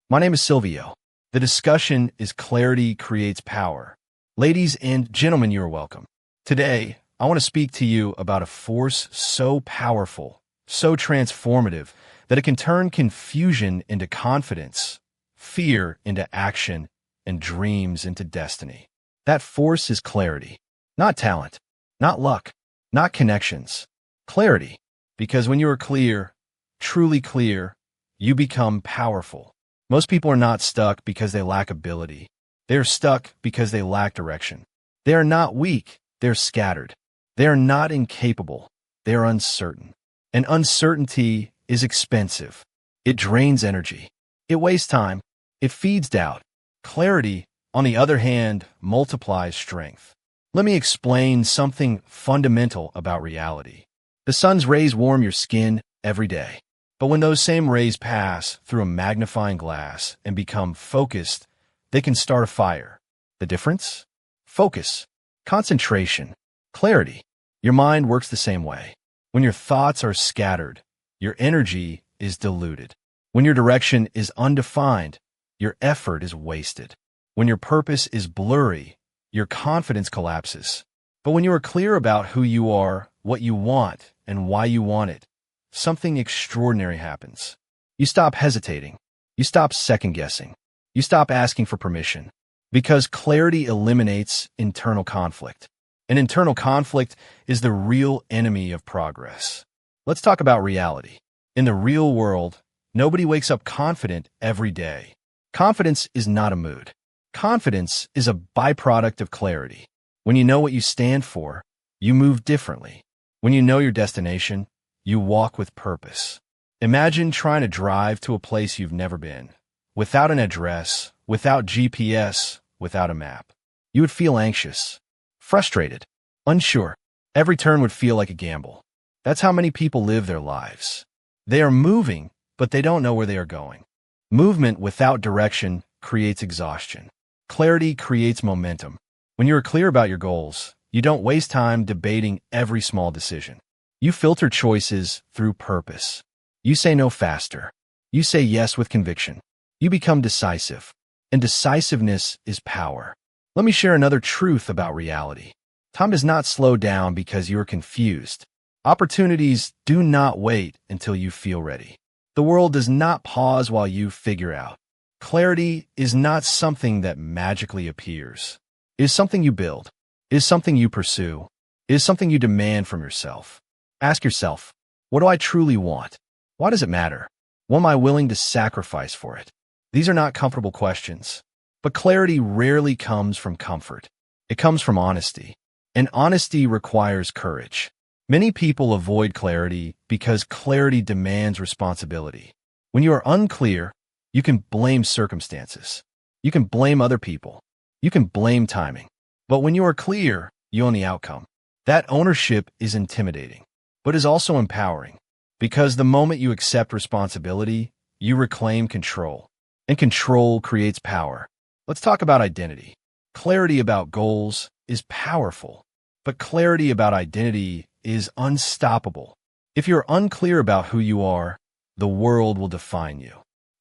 My name is Silvio. The discussion is Clarity Creates Power. Ladies and gentlemen, you are welcome. Today, I want to speak to you about a force so powerful, so transformative, that it can turn confusion into confidence, fear into action, and dreams into destiny. That force is clarity. Not talent, not luck, not connections. Clarity. Because when you are clear, truly clear, you become powerful. Most people are not stuck because they lack ability. They are stuck because they lack direction. They are not weak, they're scattered. They are not incapable, they are uncertain. And uncertainty is expensive. It drains energy. It wastes time. It feeds doubt. Clarity, on the other hand, multiplies strength. Let me explain something fundamental about reality. The sun's rays warm your skin every day. But when those same rays pass through a magnifying glass and become focused, they can start a fire. The difference? Focus, concentration, clarity. Your mind works the same way. When your thoughts are scattered, your energy is diluted. When your direction is undefined, your effort is wasted. When your purpose is blurry, your confidence collapses. But when you are clear about who you are, what you want, and why you want it, something extraordinary happens. You stop hesitating. You stop second-guessing. You stop asking for permission. Because clarity eliminates internal conflict. And internal conflict is the real enemy of progress. Let's talk about reality. In the real world, nobody wakes up confident every day. Confidence is not a mood. Confidence is a byproduct of clarity. When you know what you stand for, you move differently. When you know your destination, you walk with purpose. Imagine trying to drive to a place you've never been, without an address, without GPS, without a map. You would feel anxious, frustrated, unsure. Every turn would feel like a gamble. That's how many people live their lives. They are moving, but they don't know where they are going. Movement without direction creates exhaustion. Clarity creates momentum. When you are clear about your goals, you don't waste time debating every small decision. You filter choices through purpose. You say no faster. You say yes with conviction. You become decisive. And decisiveness is power. Let me share another truth about reality. Time does not slow down because you are confused. Opportunities do not wait until you feel ready. The world does not pause while you figure out. Clarity is not something that magically appears. It is something you build. It is something you pursue. It is something you demand from yourself. Ask yourself, what do I truly want? Why does it matter? What am I willing to sacrifice for it? These are not comfortable questions, but clarity rarely comes from comfort. It comes from honesty, and honesty requires courage. Many people avoid clarity because clarity demands responsibility. When you are unclear, you can blame circumstances. You can blame other people. You can blame timing. But when you are clear, you own the outcome. That ownership is intimidating, but is also empowering, because the moment you accept responsibility, you reclaim control, and control creates power. Let's talk about identity. Clarity about goals is powerful, but clarity about identity is unstoppable. If you're unclear about who you are, the world will define you.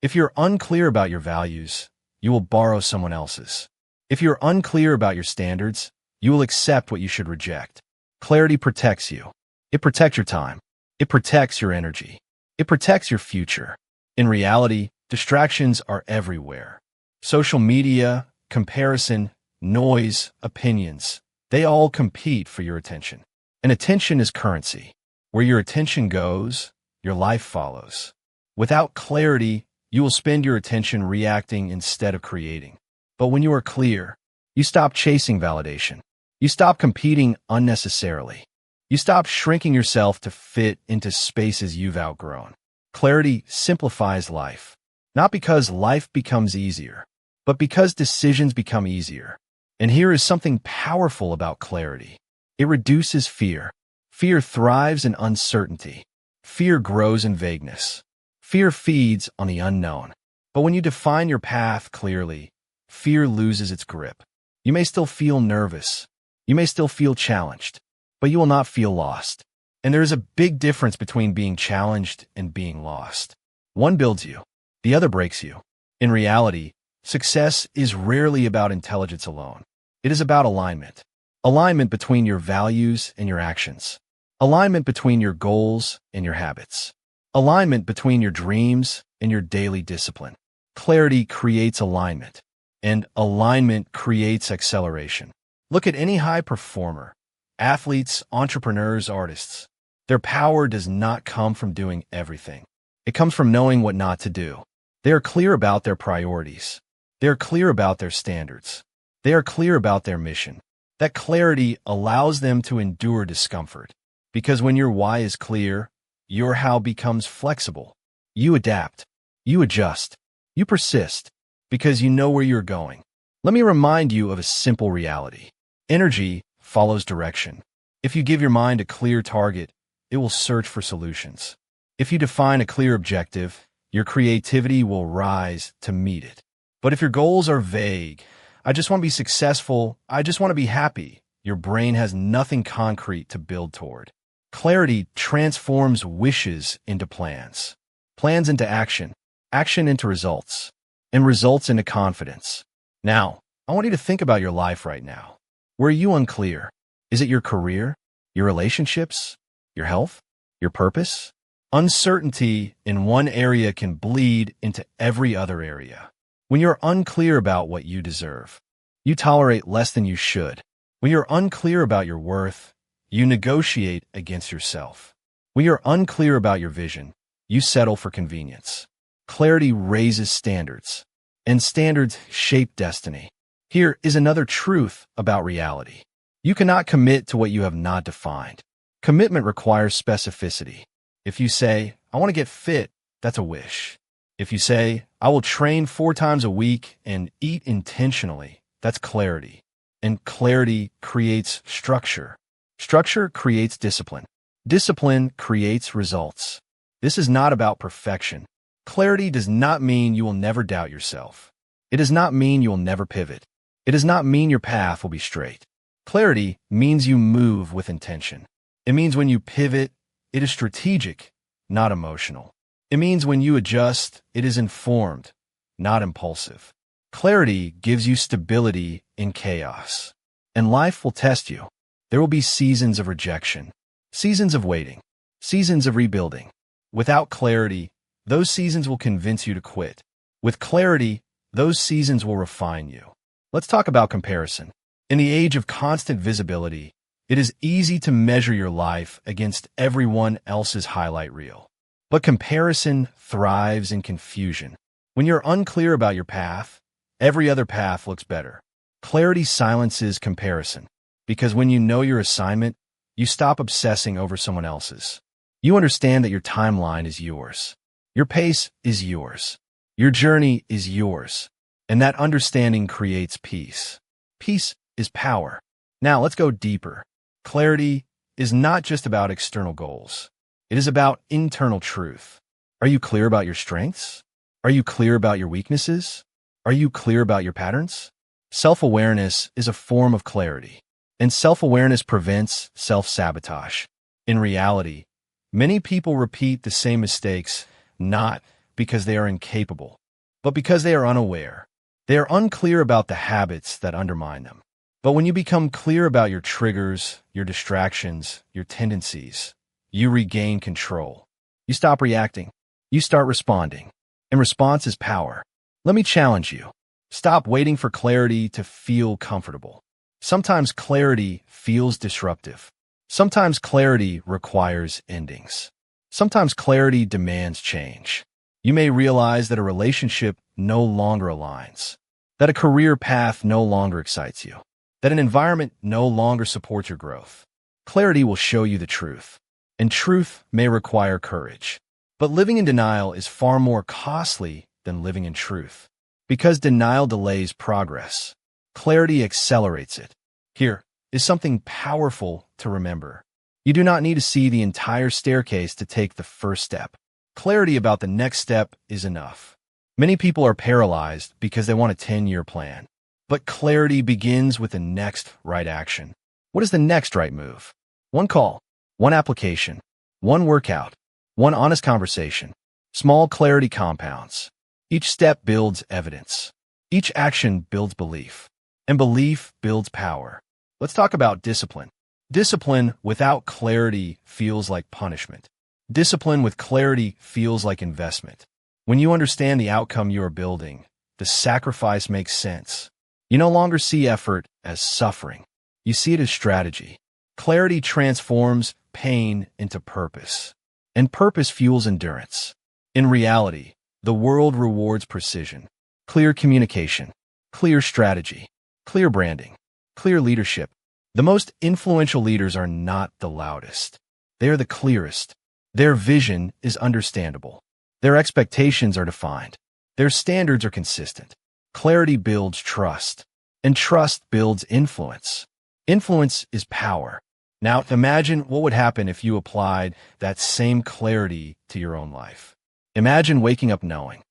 If you're unclear about your values, you will borrow someone else's. If you're unclear about your standards, you will accept what you should reject. Clarity protects you. It protects your time. It protects your energy. It protects your future. In reality, distractions are everywhere. Social media, comparison, noise, opinions, they all compete for your attention. And attention is currency. Where your attention goes, your life follows. Without clarity, you will spend your attention reacting instead of creating. But when you are clear, you stop chasing validation. You stop competing unnecessarily. You stop shrinking yourself to fit into spaces you've outgrown. Clarity simplifies life, not because life becomes easier, but because decisions become easier. And here is something powerful about clarity. It reduces fear. Fear thrives in uncertainty. Fear grows in vagueness. Fear feeds on the unknown. But when you define your path clearly, fear loses its grip. You may still feel nervous. You may still feel challenged, but you will not feel lost. And there is a big difference between being challenged and being lost. One builds you, the other breaks you. In reality, success is rarely about intelligence alone. It is about alignment. Alignment between your values and your actions. Alignment between your goals and your habits. Alignment between your dreams and your daily discipline. Clarity creates alignment, and alignment creates acceleration. Look at any high performer, athletes, entrepreneurs, artists. Their power does not come from doing everything. It comes from knowing what not to do. They are clear about their priorities. They are clear about their standards. They are clear about their mission. That clarity allows them to endure discomfort. Because when your why is clear, your how becomes flexible. You adapt. You adjust. You persist. Because you know where you're going. Let me remind you of a simple reality. Energy follows direction. If you give your mind a clear target, it will search for solutions. If you define a clear objective, your creativity will rise to meet it. But if your goals are vague, I just want to be successful, I just want to be happy, your brain has nothing concrete to build toward. Clarity transforms wishes into plans, plans into action, action into results, and results into confidence. Now, I want you to think about your life right now. Where are you unclear? Is it your career, your relationships, your health, your purpose? Uncertainty in one area can bleed into every other area. When you're unclear about what you deserve, you tolerate less than you should. When you're unclear about your worth, you negotiate against yourself. When you're unclear about your vision, you settle for convenience. Clarity raises standards, and standards shape destiny. Here is another truth about reality. You cannot commit to what you have not defined. Commitment requires specificity. If you say, I want to get fit, that's a wish. If you say, I will train 4 times a week and eat intentionally, that's clarity. And clarity creates structure. Structure creates discipline. Discipline creates results. This is not about perfection. Clarity does not mean you will never doubt yourself. It does not mean you will never pivot. It does not mean your path will be straight. Clarity means you move with intention. It means when you pivot, it is strategic, not emotional. It means when you adjust, it is informed, not impulsive. Clarity gives you stability in chaos. And life will test you. There will be seasons of rejection, seasons of waiting, seasons of rebuilding. Without clarity, those seasons will convince you to quit. With clarity, those seasons will refine you. Let's talk about comparison. In the age of constant visibility, it is easy to measure your life against everyone else's highlight reel. But comparison thrives in confusion. When you're unclear about your path, every other path looks better. Clarity silences comparison, because when you know your assignment, you stop obsessing over someone else's. You understand that your timeline is yours. Your pace is yours. Your journey is yours. And that understanding creates peace. Peace is power. Now let's go deeper. Clarity is not just about external goals. It is about internal truth. Are you clear about your strengths? Are you clear about your weaknesses? Are you clear about your patterns? Self-awareness is a form of clarity, and self-awareness prevents self-sabotage. In reality, many people repeat the same mistakes not because they are incapable, but because they are unaware. They are unclear about the habits that undermine them. But when you become clear about your triggers, your distractions, your tendencies, you regain control. You stop reacting. You start responding. And response is power. Let me challenge you. Stop waiting for clarity to feel comfortable. Sometimes clarity feels disruptive. Sometimes clarity requires endings. Sometimes clarity demands change. You may realize that a relationship no longer aligns, that a career path no longer excites you, that an environment no longer supports your growth. Clarity will show you the truth, and truth may require courage. But living in denial is far more costly than living in truth. Because denial delays progress, clarity accelerates it. Here is something powerful to remember. You do not need to see the entire staircase to take the first step. Clarity about the next step is enough. Many people are paralyzed because they want a 10-year plan. But clarity begins with the next right action. What is the next right move? One call, one application, one workout, one honest conversation. Small clarity compounds. Each step builds evidence. Each action builds belief. And belief builds power. Let's talk about discipline. Discipline without clarity feels like punishment. Discipline with clarity feels like investment. When you understand the outcome you are building, the sacrifice makes sense. You no longer see effort as suffering. You see it as strategy. Clarity transforms pain into purpose, and purpose fuels endurance. In reality, the world rewards precision, clear communication, clear strategy, clear branding, clear leadership. The most influential leaders are not the loudest. They are the clearest. Their vision is understandable. Their expectations are defined. Their standards are consistent. Clarity builds trust, and trust builds influence. Influence is power. Now, imagine what would happen if you applied that same clarity to your own life. Imagine waking up knowing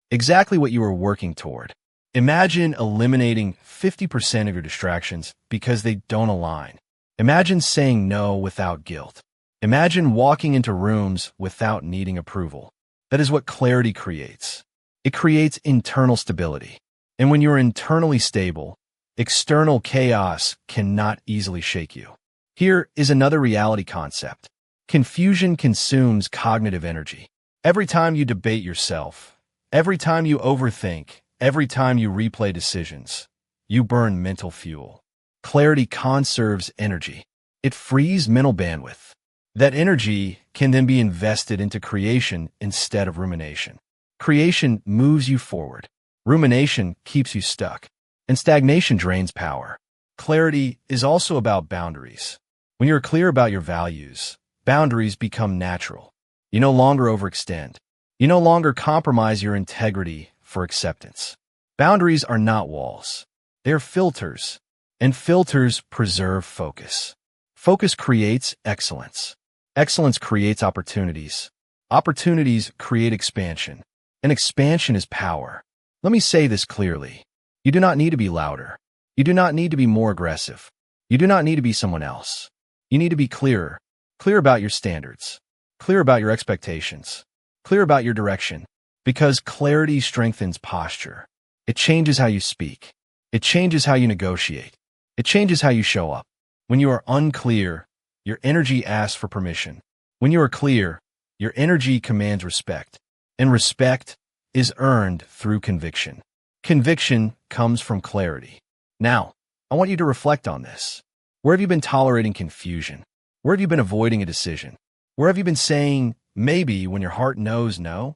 exactly what you were working toward. Imagine eliminating 50% of your distractions because they don't align. Imagine saying no without guilt. Imagine walking into rooms without needing approval. That is what clarity creates. It creates internal stability. And when you're internally stable, external chaos cannot easily shake you. Here is another reality concept. Confusion consumes cognitive energy. Every time you debate yourself, every time you overthink, every time you replay decisions, you burn mental fuel. Clarity conserves energy. It frees mental bandwidth. That energy can then be invested into creation instead of rumination. Creation moves you forward. Rumination keeps you stuck. And stagnation drains power. Clarity is also about boundaries. When you're clear about your values, boundaries become natural. You no longer overextend. You no longer compromise your integrity for acceptance. Boundaries are not walls. They're filters, and filters preserve focus. Focus creates excellence. Excellence creates opportunities. Opportunities create expansion, and expansion is power. Let me say this clearly. You do not need to be louder. You do not need to be more aggressive. You do not need to be someone else. You need to be clearer. Clear about your standards. Clear about your expectations. Clear about your direction. Because clarity strengthens posture. It changes how you speak. It changes how you negotiate. It changes how you show up. When you are unclear, your energy asks for permission. When you are clear, your energy commands respect. And respect is earned through conviction. Conviction comes from clarity. Now, I want you to reflect on this. Where have you been tolerating confusion? Where have you been avoiding a decision? Where have you been saying maybe when your heart knows no?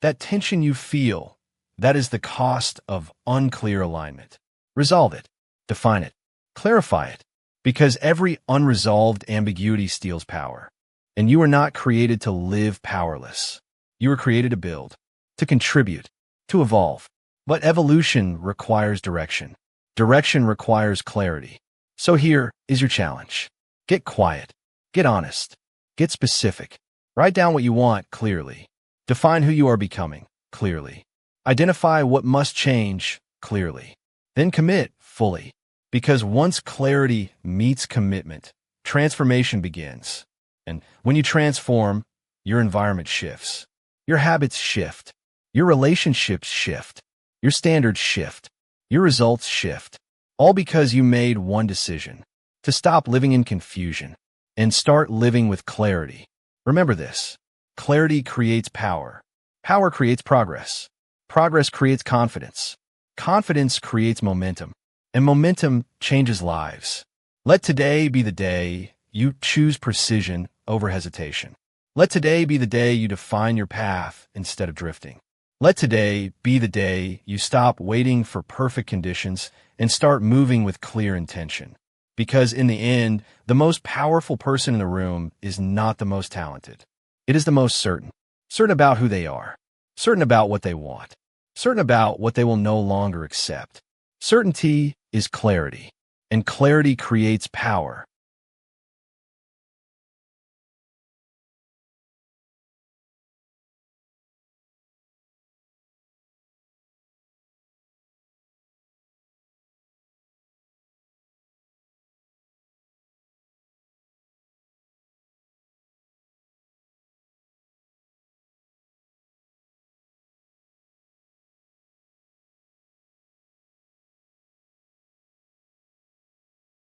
That tension you feel, that is the cost of unclear alignment. Resolve it. Define it. Clarify it. Because every unresolved ambiguity steals power. And you are not created to live powerless. You were created to build, to contribute, to evolve. But evolution requires direction. Direction requires clarity. So here is your challenge. Get quiet. Get honest. Get specific. Write down what you want clearly. Define who you are becoming clearly. Identify what must change clearly. Then commit fully. Because once clarity meets commitment, transformation begins. And when you transform, your environment shifts. Your habits shift. Your relationships shift. Your standards shift. Your results shift. All because you made one decision: to stop living in confusion and start living with clarity. Remember this: clarity creates power. Power creates progress. Progress creates confidence. Confidence creates momentum. And momentum changes lives. Let today be the day you choose precision over hesitation. Let today be the day you define your path instead of drifting. Let today be the day you stop waiting for perfect conditions and start moving with clear intention. Because in the end, the most powerful person in the room is not the most talented. It is the most certain. Certain about who they are. Certain about what they want. Certain about what they will no longer accept. Certainty is clarity, and clarity creates power.